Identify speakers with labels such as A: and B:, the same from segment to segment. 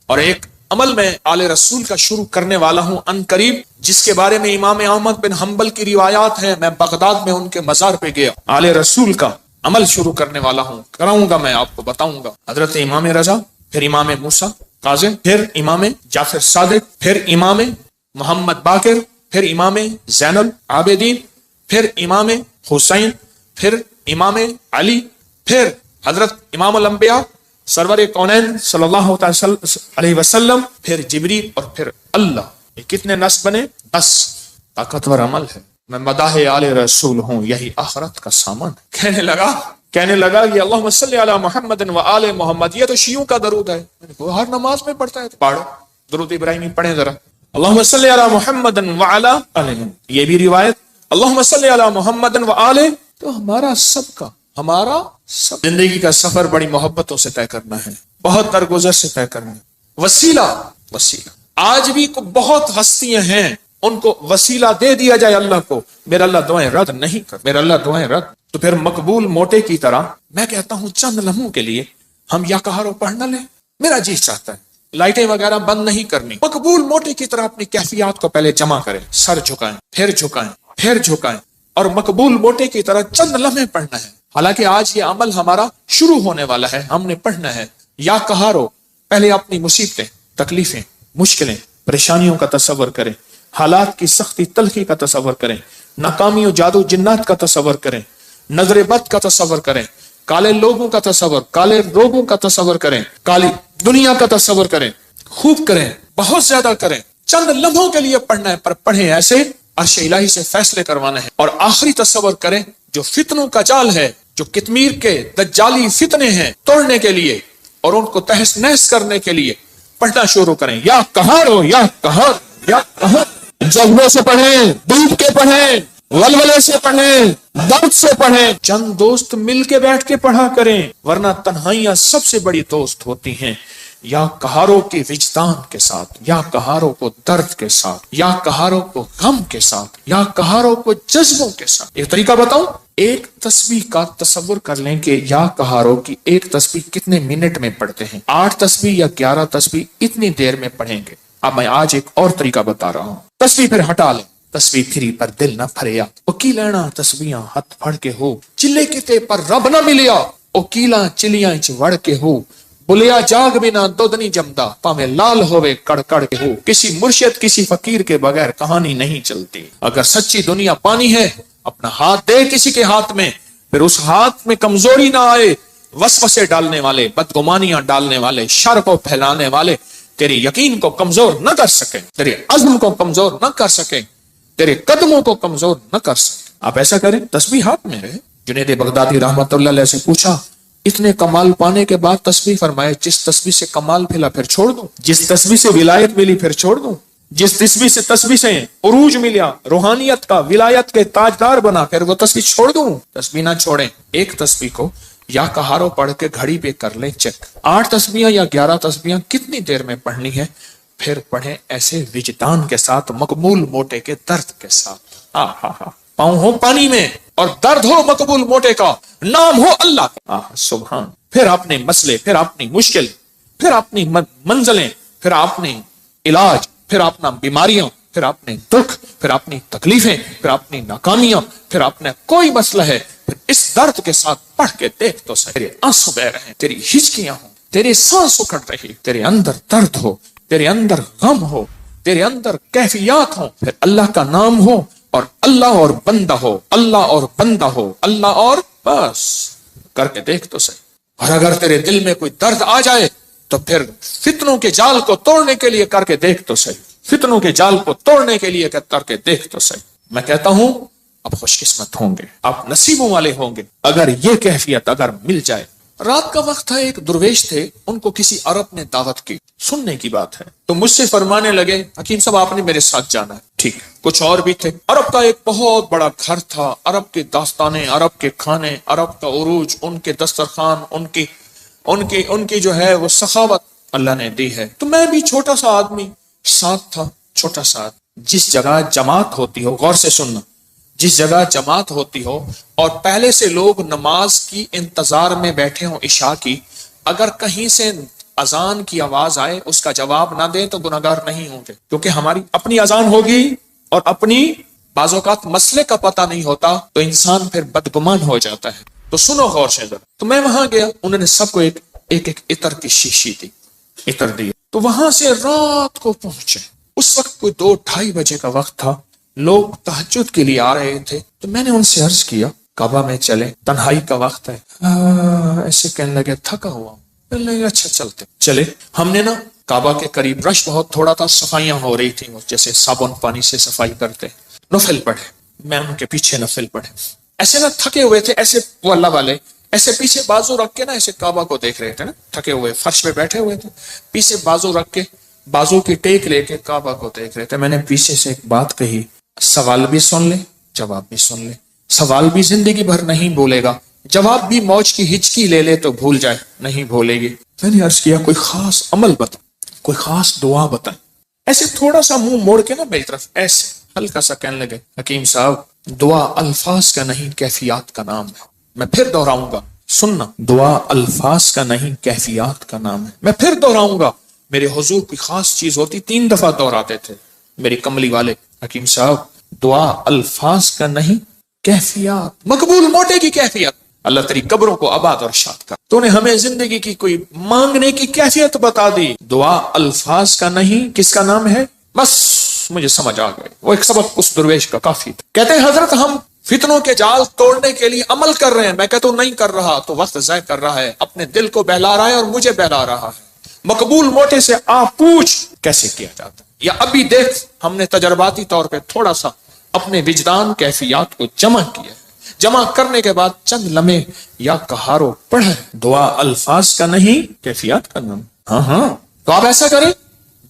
A: اور ایک عمل میں آل رسول کا شروع کرنے والا ہوں ان قریب، جس کے بارے میں امام احمد بن حنبل کی روایات ہیں. میں بغداد میں ان کے مزار پہ گیا، آل رسول کا عمل شروع کرنے والا ہوں، کراؤں گا، میں آپ کو بتاؤں گا. حضرت امام رضا، پھر امام موسیٰ کاظم، پھر امام جعفر صادق، پھر امام محمد باقر، پھر امام زین العابدین، پھر امام حسین، پھر امام علی، پھر حضرت امام الانبیاء سرور کونین صلی اللہ علیہ وسلم، پھر جبریل، اور پھر اللہ. یہ کتنے نصب بنے؟ 10. طاقتور عمل ہے. میں مداح آل رسول ہوں، یہی آخرت کا سامان. کہنے لگا یہ اللہم صلی علی محمد و آل محمد، یہ تو شیعوں کا درود ہے. وہ ہر نماز میں پڑھتا ہے، پڑھو درود ابراہیمی پڑھیں ذرا. اللہم صلی علی محمد و آل، یہ بھی روایت اللہم صلی علی محمد و آل. تو ہمارا سب زندگی کا سفر بڑی محبتوں سے طے کرنا ہے، بہت درگزر سے طے کرنا ہے. وسیلہ آج بھی بہت ہستیاں ہیں، ان کو وسیلہ دے دیا جائے اللہ کو، میرا اللہ دعائیں رد نہیں کر، میرا اللہ دعائیں رد. تو پھر مقبول موٹے کی طرح میں کہتا ہوں چند لمحوں کے لیے ہم یا کہارو پڑھ نہ لیں. میرا جی چاہتا ہے لائٹیں وغیرہ بند نہیں کرنی، مقبول موٹے کی طرح اپنی کیفیات کو پہلے جمع کریں، سر جھکائیں، پھر جھکائیں، اور مقبول موٹے کی طرح چند لمحے پڑھنا ہے. حالانکہ آج یہ عمل ہمارا شروع ہونے والا ہے، ہم نے پڑھنا ہے. یا کہارو پہلے اپنی مصیبتیں، تکلیفیں، مشکلیں، پریشانیوں کا تصور کریں، حالات کی سختی تلخی کا تصور کریں، ناکامی و جادو جنات کا تصور کریں، نظر بد کا تصور کریں، کالے لوگوں کا تصور، کالے روگوں کا تصور کریں، کالی دنیا کا تصور کریں. خوب کریں، بہت زیادہ کریں. چند لمحوں کے لیے پڑھنا ہے، پر پڑھیں ایسے عرش الہی سے فیصلے کروانا ہے. اور آخری تصور کریں، جو فتنوں کا جال ہے، جو کتمیر کے دجالی فتنے ہیں، توڑنے کے لیے اور ان کو تہس نہس کرنے کے لیے پڑھنا شروع کریں. یا کہارو، یا کہار، یا کہار. جذبے سے پڑھیں، ڈوب کے پڑھیں، ولولے سے پڑھیں، درد سے پڑھیں. چند دوست مل کے بیٹھ کے پڑھا کریں، ورنہ تنہائیاں سب سے بڑی دوست ہوتی ہیں. یا کہاروں کے وجدان کے ساتھ، یا کہاروں کو درد کے ساتھ، یا کہاروں کو غم کے ساتھ، یا کہاروں کو جذبوں کے ساتھ. ایک طریقہ بتاؤں، ایک تسبیح کا تصور کر لیں کہ یا کہاروں کی ایک تسبیح کتنے منٹ میں پڑھتے ہیں. 8 تسبیح یا 11 تسبیح اتنی دیر میں پڑھیں گے. اب میں آج ایک اور طریقہ بتا رہا ہوں. تسبیح پھر ہٹا لیں، تسبیح پھری پر دل نہ پھریا، اوکی لینا تسبیحاں ہتھ پھڑ کے ہو، چلے کتے پر رب نہ ملیا، اوکیلاں چلیاں چ وڑ کے ہو، بلیا جاگ بنا دودھ نہیں جمدا، پاویں لال ہوئے کڑ کڑ کے ہو. کسی مرشد کسی فقیر کے بغیر کہانی نہیں چلتی. اگر سچی دنیا پانی ہے، اپنا ہاتھ دے کسی کے ہاتھ میں، پھر اس ہاتھ میں کمزوری نہ آئے. وسوسے ڈالنے والے، بدگمانیاں ڈالنے والے، شر کو پھیلانے والے تیرے یقین کو کمزور نہ کر سکیں، تیرے عزم کو کمزور نہ کر سکیں، تیرے قدموں کو کمزور نہ کر سکیں. آپ ایسا کریں، تسبیح ہاتھ میں رہے. جنید بغدادی رحمت اللہ علیہ سے پوچھا اتنے کمال پانے کے بعد تسبیح، فرمائے جس تسبیح سے کمال ملا پھر چھوڑ دوں، جس تسبیح سے ولایت ملی پھر چھوڑ دوں، جس تسبیح سے عروج ملا، روحانیت کا، ولایت کے تاجدار بنا، پھر وہ تسبیح چھوڑ دوں. تسبیح نہ چھوڑیں. ایک تسبیح کو یا کہارو پڑھ کے گھڑی پہ کر لیں چیک، 8 تسبیحاں یا 11 تسبیحاں کتنی دیر میں پڑھنی ہے. پھر پڑھیں ایسے وجدان کے ساتھ، مقبول موٹے کے درد کے ساتھ. پاؤں ہو پانی میں اور درد ہو مقبول موٹے کا، نام ہو اللہ کا. سبحان. پھر اپنے مسئلے، پھر اپنی مشکل، پھر اپنی منزلیں، پھر اپنے علاج، پھر اپنا بیماریاں، پھر اپنے دکھ، پھر اپنی تکلیفیں، پھر اپنی ناکامیاں، پھر اپنا کوئی مسئلہ ہے، پھر اس درد کے ساتھ پڑھ کے دیکھ تو صحیح. تیرے آنسو بہ رہے ہیں، تیری ہچکیاں ہوں، تیرے سانس اکھڑ رہی، تیرے اندر درد ہو، تیرے اندر غم ہو، تیرے اندر کیفیات ہوں، پھر اللہ کا نام ہو اور اللہ اور بندہ ہو، اللہ اور بندہ ہو، اللہ اور بس کر کے دیکھ تو صحیح. اور اگر تیرے دل میں کوئی درد آ جائے تو پھر فتنوں کے جال کو توڑنے کے لیے کر کے دیکھ تو صحیح. فتنوں کے جال کو توڑنے کے لیے کر کے دیکھ تو صحیح. میں کہتا ہوں آپ خوش قسمت ہوں گے، آپ نصیبوں والے ہوں گے اگر یہ کیفیت اگر مل جائے. رات کا وقت تھا، ایک درویش تھے، ان کو کسی عرب نے دعوت کی. سننے کی بات ہے تو مجھ سے فرمانے لگے حکیم صاحب آپ نے میرے ساتھ جانا ہے. ٹھیک ہے. کچھ اور بھی تھے. عرب کا ایک بہت بڑا گھر تھا، عرب کے داستانیں، عرب کے کھانے، عرب کا عروج، ان کے دسترخوان، ان کی جو ہے وہ سخاوت اللہ نے دی ہے. تو میں بھی چھوٹا سا آدمی ساتھ تھا، چھوٹا سا. جس جگہ جماعت ہوتی ہو، غور سے سننا، جس جگہ جماعت ہوتی ہو اور پہلے سے لوگ نماز کی انتظار میں بیٹھے ہوں عشاء کی، اگر کہیں سے اذان کی آواز آئے اس کا جواب نہ دیں تو گناہگار نہیں ہوں گے، کیونکہ ہماری اپنی اذان ہوگی اور اپنی بعض اوقات مسئلے کا پتہ نہیں ہوتا تو انسان پھر بدگمان ہو جاتا ہے۔ تو سنو غور سے ذرا۔ تو میں وہاں گیا، انہوں نے سب کو ایک عطر کی شیشی دی، عطر دی۔ تو وہاں سے رات کو پہنچے، اس وقت کوئی 2-2:30 بجے کا وقت تھا، لوگ تہجد کے لیے آ رہے تھے۔ تو میں نے ان سے عرض کیا کعبہ میں چلے، تنہائی کا وقت ہے۔ ایسے کہنے لگے تھکا ہوا، کہنے لگے اچھا چلتے چلے۔ ہم نے نا کعبہ کے قریب رش بہت تھوڑا تھا، صفائیاں ہو رہی تھیں جیسے صابن پانی سے صفائی کرتے، نفل پڑھے، میں ان کے پیچھے نفل پڑھے۔ ایسے نہ تھکے ہوئے تھے، ایسے وہ اللہ والے ایسے پیچھے بازو رکھ کے نا ایسے کعبہ کو دیکھ رہے تھے نا، تھکے ہوئے فرش پہ بیٹھے ہوئے تھے، پیچھے بازو رکھ کے بازو کی ٹیک لے کے کعبہ کو دیکھ رہے تھے۔ میں نے پیچھے سے ایک بات کہی، سوال بھی سن لے جواب بھی سن لے، سوال بھی زندگی بھر نہیں بولے گا، جواب بھی موج کی ہچکی لے لے تو بھول جائے، نہیں بھولے گی۔ میں نے عرض کیا کوئی خاص عمل بتا، کوئی خاص دعا بتا۔ ایسے تھوڑا سا منہ موڑ کے نا میری طرف ایسے ہلکا سا کہنے لگے حکیم صاحب دعا الفاظ کا نہیں کیفیات کا نام ہے۔ میں پھر دہراؤں گا، سننا، دعا الفاظ کا نہیں کیفیات کا نام ہے۔ میں پھر دہراؤں گا، میرے حضور کوئی خاص چیز ہوتی 3 دفعہ دہراتے تھے میری کملی والے، حکیم صاحب دعا الفاظ کا نہیں کیفیات، مقبول موٹے کی کیفیت۔ اللہ تیری قبروں کو آباد اور شاد کر، تو نے ہمیں زندگی کی کوئی مانگنے کی کیفیت بتا دی۔ دعا الفاظ کا نہیں کس کا نام ہے؟ بس مجھے سمجھ آ گئی، وہ ایک سبق اس درویش کا کافی تھا۔ کہتے ہیں حضرت ہم فتنوں کے جال توڑنے کے لیے عمل کر رہے ہیں، میں کہتا ہوں نہیں کر رہا تو وقت ضائع کر رہا ہے، اپنے دل کو بہلا رہا ہے اور مجھے بہلا رہا ہے۔ مقبول موٹے سے آپ پوچھ کیسے کیا جاتا ہے، یا ابھی دیکھ ہم نے تجرباتی طور پہ تھوڑا سا اپنے وجدان کیفیات کو جمع کیا ہے، جمع کرنے کے بعد چند لمحے یا کہارو پڑھے، دعا الفاظ کا نہیں کیفیات کا نام۔ ہاں تو آپ ایسا کریں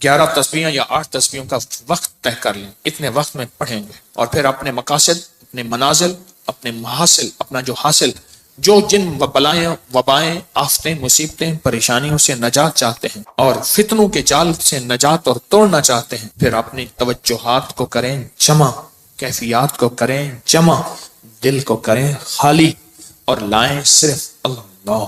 A: 11 تسبیحیں یا 8 تسبیحوں کا وقت طے کر لیں، اتنے وقت میں پڑھیں گے، اور پھر اپنے مقاصد، اپنے منازل، اپنے محاصل، اپنا جو حاصل، جو جن بلائیں وبائیں آفتیں مصیبتیں پریشانیوں سے نجات چاہتے ہیں اور فتنوں کے جال سے نجات اور توڑنا چاہتے ہیں، پھر اپنی توجہات کو کریں جمع، کیفیات کو کریں جمع، دل کو کریں خالی اور لائیں صرف اللہ،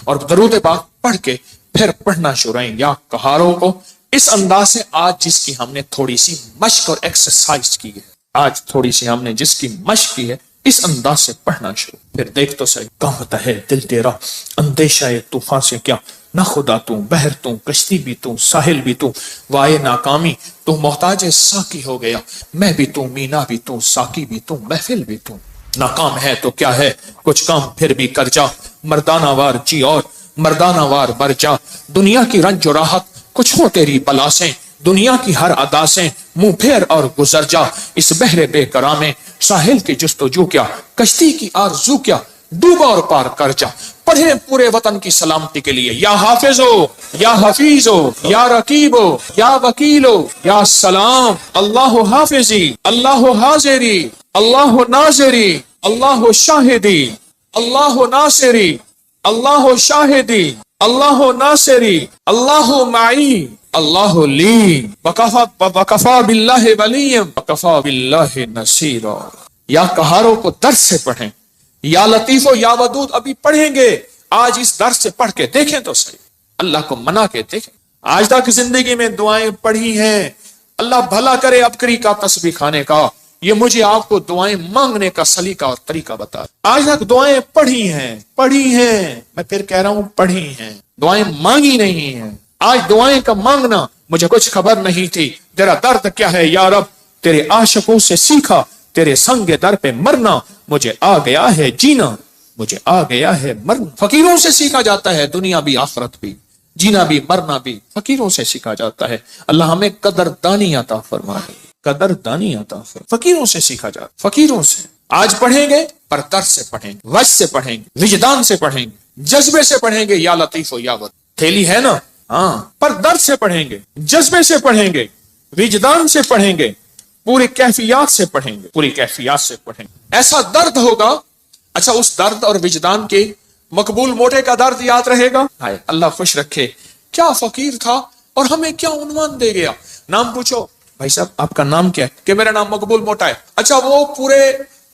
A: اور درود پاک پڑھ کے پھر پڑھنا شروع کریں یا کہاروں کو اس انداز سے۔ آج جس کی ہم نے تھوڑی سی مشق اور ایکسرسائز کی ہے، آج تھوڑی سی ہم نے جس کی مشق کی ہے، اس انداز سے پڑھنا شروع، پھر دیکھ تو صحیح کانپتا ہے دل تیرا اندیشہ طوفان سے کیا، نہ خدا تو بحر تو کشتی بھی تو ساحل بھی تو، وائے ناکامی تو محتاج ساقی ہو گیا، میں بھی تو مینا بھی تو ساقی بھی تو محفل بھی تو، ناکام ہے تو کیا ہے کچھ کام پھر بھی کر جا، مردانہ وار جی اور مردانہ وار بر جا، دنیا کی رنج و راحت کچھ ہو تیری بلا سے، دنیا کی ہر ادا سے منہ پھیر اور گزر جا، اس بحر بے کرا میں ساحل کی جستجو کیا، کشتی کی آرزو کیا، ڈوبا اور پار کر جا، پڑھیں پورے وطن کی سلامتی کے لیے یا حافظ ہو یا حفیظ ہو یا رقیب ہو یا وکیل ہو یا سلام، اللہ حافظی اللہ حاضری اللہ ناظری اللہ شاہدی اللہ ناصری اللہ شاہدی اللہ ناصری اللہ معی اللہ لی وکفا باللہ ولی وکفا باللہ نصیرا۔ یا کہاروں کو درس سے پڑھیں، یا لطیف و یا ودود ابھی پڑھیں گے، آج اس درس سے پڑھ کے دیکھیں تو صحیح، اللہ کو منا کے دیکھیں۔ آج تک زندگی میں دعائیں پڑھی ہیں، اللہ بھلا کرے ابکری کا تسبیح کھانے کا، یہ مجھے آپ کو دعائیں مانگنے کا سلیقہ اور طریقہ بتا۔ آج تک دعائیں پڑھی ہیں، میں پھر کہہ رہا ہوں پڑھی ہیں، دعائیں مانگی نہیں ہیں۔ آج دعائیں کا مانگنا مجھے کچھ خبر نہیں تھی، تیرا درد کیا ہے یا رب، تیرے عاشقوں سے سیکھا، تیرے سنگ در پہ مرنا، مجھے آ گیا ہے جینا، مجھے آ گیا ہے مرنا۔ فقیروں سے سیکھا جاتا ہے دنیا بھی آخرت بھی، جینا بھی مرنا بھی فقیروں سے سیکھا جاتا ہے۔ اللہ ہمیں قدردانی عطا فرمائے، قدردانی عطا فرمائے۔ فقیروں سے سیکھا جاتا، فقیروں سے۔ آج پڑھیں گے پر درد سے پڑھیں گے، وجد سے پڑھیں گے، وجدان سے پڑھیں گے، جذبے سے پڑھیں گے، یا لطیف و یا ود، تھیلی ہے نا، ہاں، پر درد سے پڑھیں گے، جذبے سے پڑھیں گے، وجدان سے پڑھیں گے، پوری کیفیات سے پڑھیں گے، پوری کیفیات سے پڑھیں گے۔ ایسا درد ہوگا، اچھا اس درد اور وجدان کے مقبول موٹے کا درد یاد رہے گا، ہائے اللہ خوش رکھے، کیا فقیر تھا اور ہمیں کیا عنوان دے گیا۔ نام پوچھو، بھائی صاحب آپ کا نام کیا ہے؟ کہ میرا نام مقبول موٹا ہے۔ اچھا وہ پورے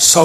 A: 100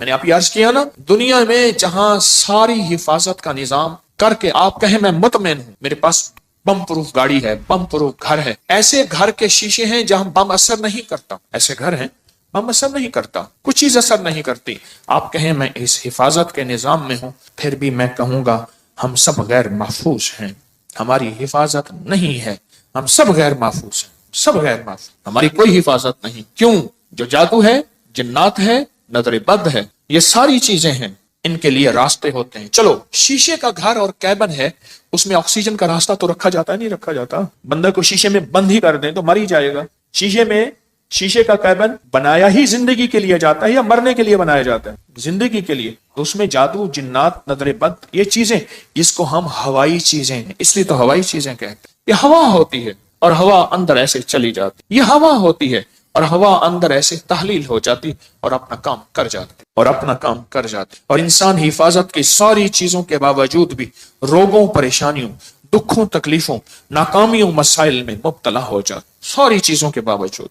A: میں نے آپ عرض کیا نا، دنیا میں جہاں ساری حفاظت کا نظام کر کے آپ کہیں میں مطمئن ہوں، میرے پاس بم پروف گاڑی ہے، بم پروف گھر ہے، ایسے گھر کے شیشے ہیں جہاں بم اثر نہیں کرتا، ایسے گھر ہیں بم اثر نہیں کرتا، کچھ چیز اثر نہیں کرتی، آپ کہیں میں اس حفاظت کے نظام میں ہوں، پھر بھی میں کہوں گا ہم سب غیر محفوظ ہیں، ہماری حفاظت نہیں ہے، ہم سب غیر محفوظ ہیں، سب غیر محفوظ، ہماری کوئی حفاظت نہیں۔ کیوں؟ جو جادو ہے، جنات ہے، نظر بد ہے، یہ ساری چیزیں ہیں، ان کے لیے راستے ہوتے ہیں۔ چلو شیشے کا گھر اور کیبن ہے، اس میں آکسیجن کا راستہ تو رکھا جاتا ہے، نہیں رکھا جاتا؟ بندہ کو شیشے میں بند ہی کر دیں تو مر ہی جائے گا۔ شیشے کا کیبن بنایا ہی زندگی کے لیے جاتا ہے یا مرنے کے لیے بنایا جاتا ہے؟ زندگی کے لیے۔ تو اس میں جادو، جنات، نظر بد، یہ چیزیں، اس کو ہم ہوائی چیزیں ہیں، اس لیے تو ہوائی چیزیں کہتے ہیں۔ یہ ہوا ہوتی ہے اور ہوا اندر ایسے چلی جاتی، یہ ہوا ہوتی ہے اور ہوا اندر ایسے تحلیل ہو جاتی اور اپنا کام کر جاتی اور انسان حفاظت کی ساری چیزوں کے باوجود بھی روگوں، پریشانیوں، دکھوں، تکلیفوں، ناکامیوں، مسائل میں مبتلا ہو جاتا، ساری چیزوں کے باوجود،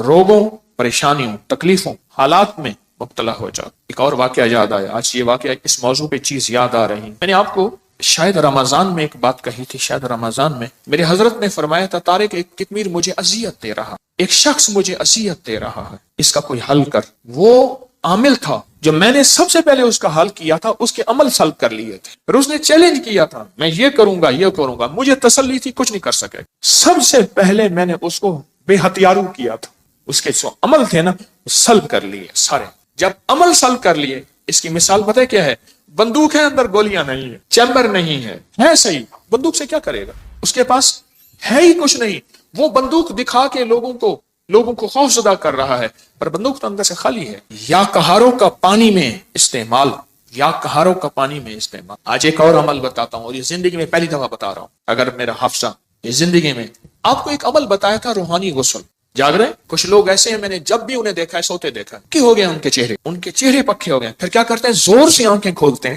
A: روگوں، پریشانیوں، تکلیفوں، حالات میں مبتلا ہو جاتا۔ ایک اور واقعہ یاد آیا، آج یہ واقعہ اس موضوع پہ چیز یاد آ رہی، میں نے آپ کو شاید رمضان میں ایک بات کہی تھی، شاید رمضان میں میرے حضرت نے فرمایا تھا، طارق ایک کتمیر مجھے اذیت دے رہا، ایک شخص مجھے اذیت دے رہا ہے، اس کا کوئی حل کر۔ وہ عامل تھا جو میں نے سب سے پہلے اس کا حل کیا تھا، اس کے عمل سلب کر لیے تھے، پھر اس نے چیلنج کیا تھا میں یہ کروں گا، مجھے تسلی تھی کچھ نہیں کر سکے، سب سے پہلے میں نے اس کو بے ہتھیارو کیا تھا، اس کے جو عمل تھے نا سلب کر لیے سارے۔ جب عمل سلب کر لیے، اس کی مثال پتہ ہے کیا ہے؟ بندوق ہے، اندر گولیاں نہیں ہے، چیمبر نہیں ہے صحیح، بندوق سے کیا کرے گا؟ اس کے پاس ہے ہی کچھ نہیں، وہ بندوق دکھا کے لوگوں کو خوف زدہ کر رہا ہے، پر بندوق تو اندر سے خالی ہے۔ یا کہاروں کا پانی میں استعمال، آج ایک اور عمل بتاتا ہوں، اور یہ زندگی میں پہلی دفعہ بتا رہا ہوں، اگر میرا حافظہ یہ زندگی میں آپ کو ایک عمل بتایا تھا، روحانی غسل۔ جاگ رہے کچھ لوگ ایسے ہیں، میں نے جب بھی انہیں دیکھا ہے سوتے دیکھا ہے، کہ ہو گئے ان کے چہرے پکے ہو گئے، پھر کیا کرتے ہیں؟ زور سے آنکھیں کھولتے ہیں،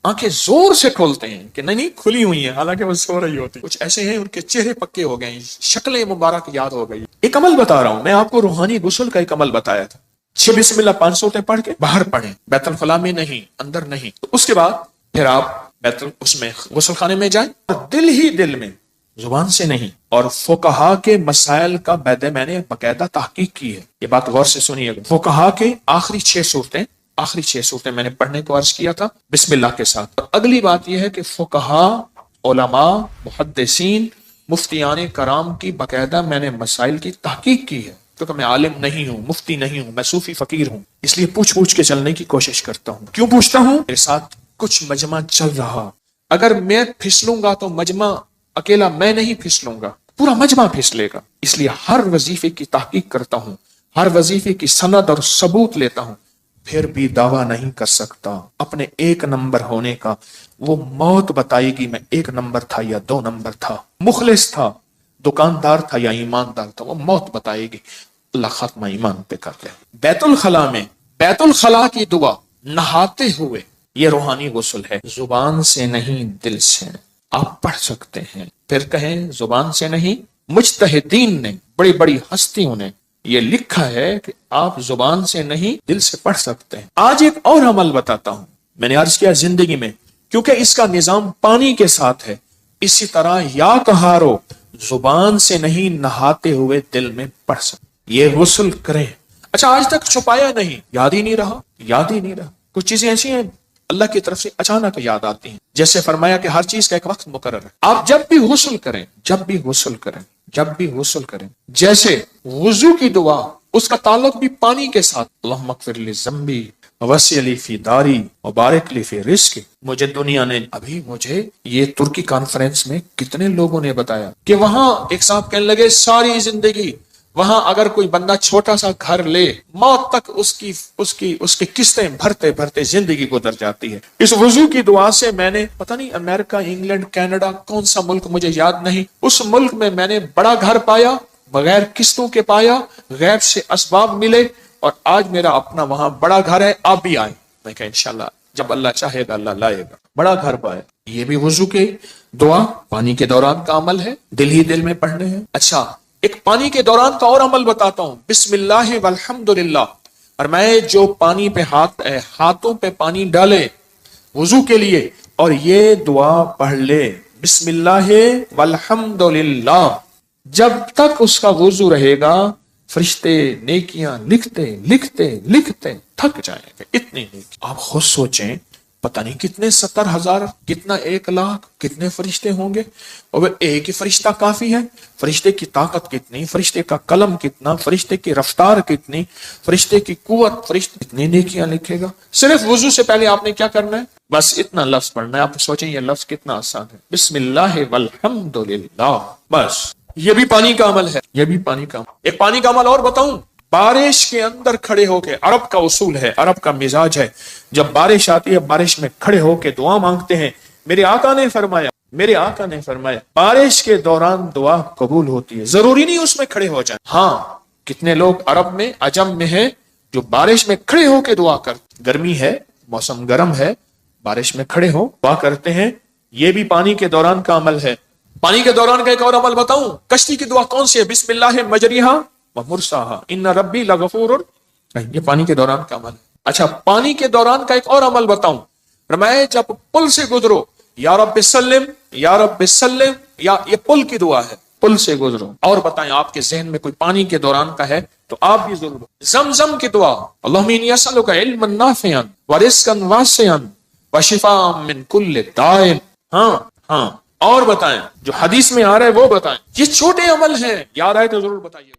A: آنکھیں زور سے کھولتے ہیں کہ نہیں کھلی ہوئی ہیں، حالانکہ وہ سو رہی ہوتی۔ کچھ ایسے ہیں ان کے چہرے پکے ہو گئے ہیں، شکلیں مبارک یاد ہو گئی۔ ایک عمل بتا رہا ہوں میں آپ کو، روحانی غسل کا ایک عمل بتایا تھا، 6 بسم اللہ 5 سورتیں پڑھ کے باہر پڑھیں، بیت الخلاء میں نہیں، اندر نہیں، تو اس کے بعد پھر آپ اس میں غسل خانے میں جائیں، اور دل ہی دل میں، زبان سے نہیں۔ اور فقہا کے مسائل کا میں نے باقاعدہ تحقیق کی ہے، یہ بات غور سے سنیے گا۔ فقہا کے آخری 6 صورتیں میں نے پڑھنے کو عرض کیا تھا بسم اللہ کے ساتھ۔ اور اگلی بات یہ ہے کہ فقہا، علماء، محدثین، مفتیان کرام کی باقاعدہ میں نے مسائل کی تحقیق کی ہے، کیونکہ میں عالم نہیں ہوں، مفتی نہیں ہوں، میں صوفی فقیر ہوں، اس لیے پوچھ کے چلنے کی کوشش کرتا ہوں۔ کیوں پوچھتا ہوں؟ میرے ساتھ کچھ مجمع چل رہا، اگر میں پھسلوں گا تو مجمع اکیلا میں نہیں پھسلوں گا، پورا مجمع پھسلے گا، اس لیے ہر وظیفے کی تحقیق کرتا ہوں، ہر وظیفے کی سند اور ثبوت لیتا ہوں، پھر بھی دعویٰ نہیں کر سکتا اپنے 1 نمبر ہونے کا۔ وہ موت بتائے گی میں 1 نمبر تھا یا 2 نمبر تھا، مخلص تھا، دکاندار تھا یا ایماندار تھا، وہ موت بتائے گی۔ اللہ خاتمہ ایمان پہ کر لے۔ بیت الخلاء کی دعا نہاتے ہوئے، یہ روحانی غسل ہے، زبان سے نہیں دل سے آپ پڑھ سکتے ہیں۔ پھر کہیں زبان سے نہیں، مجتہدین نے، بڑی بڑی ہستیوں نے یہ لکھا ہے کہ آپ زبان سے نہیں دل سے پڑھ سکتے ہیں۔ آج ایک اور عمل بتاتا ہوں، میں نے عرض کیا زندگی میں، کیونکہ اس کا نظام پانی کے ساتھ ہے، اسی طرح یا کہارو، زبان سے نہیں نہاتے ہوئے دل میں پڑھ سکتے، یہ غسل کریں۔ اچھا آج تک چھپایا نہیں، یاد ہی نہیں رہا۔ کچھ چیزیں ایسی ہیں اللہ کی طرف سے اچانک یاد آتی ہیں، جیسے فرمایا کہ ہر چیز کا ایک وقت مقرر ہے۔ آپ جب بھی غسل کریں، جیسے وضو کی دعا، اس کا تعلق بھی پانی کے ساتھ، اللہم اغفر لی ذنبی وسع لی فی داری وبارک لی فی رزقی۔ مجھے یہ ترکی کانفرنس میں کتنے لوگوں نے بتایا کہ وہاں ایک صاحب کہنے لگے ساری زندگی وہاں اگر کوئی بندہ چھوٹا سا گھر لے، موت تک اس کی قسطیں بھرتے زندگی گزر جاتی ہے۔ اس وضو کی دعا سے میں نے پتہ نہیں امریکہ، انگلینڈ، کینیڈا، کون سا ملک مجھے یاد نہیں، اس ملک میں نے بڑا گھر پایا، بغیر قسطوں کے پایا، غیب سے اسباب ملے، اور آج میرا اپنا وہاں بڑا گھر ہے، آپ بھی آئیں۔ میں کہا انشاءاللہ جب اللہ چاہے گا اللہ لائے گا، بڑا گھر پائے۔ یہ بھی وضو کے دعا پانی کے دوران کا عمل ہے، دل ہی دل میں پڑھنے ہیں۔ اچھا ایک پانی کے دوران کا اور عمل بتاتا ہوں، بسم اللہ والحمد للہ اور میں جو پانی پہ ہاتھوں پہ پانی ڈالے وضو کے لیے اور یہ دعا پڑھ لے بسم اللہ والحمد للہ، جب تک اس کا وضو رہے گا فرشتے نیکیاں لکھتے لکھتے لکھتے تھک جائیں گے، اتنی نیکی۔ آپ خود سوچیں، پتہ نہیں کتنے 70,000، کتنا 1,00,000، کتنے فرشتے ہوں گے، اور ایک ہی فرشتہ کافی ہے؟ فرشتے کی طاقت کتنی، فرشتے کا قلم کتنا، فرشتے کی رفتار کتنی، فرشتے کی قوت، فرشتے کتنی نیکیاں لکھے گا۔ صرف وضو سے پہلے آپ نے کیا کرنا ہے؟ بس اتنا لفظ پڑھنا ہے۔ آپ سوچیں یہ لفظ کتنا آسان ہے، بسم اللہ والحمد للہ، بس۔ یہ بھی پانی کا عمل ہے، یہ بھی پانی کا عمل۔ ایک پانی کا عمل اور بتاؤں، بارش کے اندر کھڑے ہو کے، عرب کا اصول ہے، عرب کا مزاج ہے، جب بارش آتی ہے بارش میں کھڑے ہو کے دعا مانگتے ہیں۔ میرے آقا نے فرمایا بارش کے دوران دعا قبول ہوتی ہے، ضروری نہیں اس میں کھڑے ہو جائیں۔ ہاں، کتنے لوگ عرب میں، عجم میں ہیں جو بارش میں کھڑے ہو کے دعا کرتے، گرمی ہے، موسم گرم ہے، بارش میں کھڑے ہو دعا کرتے ہیں، یہ بھی پانی کے دوران کا عمل ہے۔ پانی کے دوران کا ایک اور عمل بتاؤں، کشتی کی دعا کون سی ہے؟ بسم اللہ مجریہا ومرساہا ان ربی لغفور، یہ پانی کے دوران کا عمل ہے۔ اچھا، پانی کے دوران کا ایک اور عمل بتاؤں، فرمایا جب پل سے گزرو یا رب سلم یا رب سلم، یا یہ پل کی دعا ہے، پل سے گزرو۔ اور بتائیں آپ کے ذہن میں کوئی پانی کے دوران کا ہے تو آپ بھی ضرور۔ زمزم کی دعا، اللہم انی اسألک علما نافعا ورزقا واسعا وشفاء من کل داء۔ ہاں، اور بتائیں جو حدیث میں آ رہا ہے وہ بتائیں۔ یہ چھوٹے عمل ہیں، یاد آئے تو ضرور بتائیے۔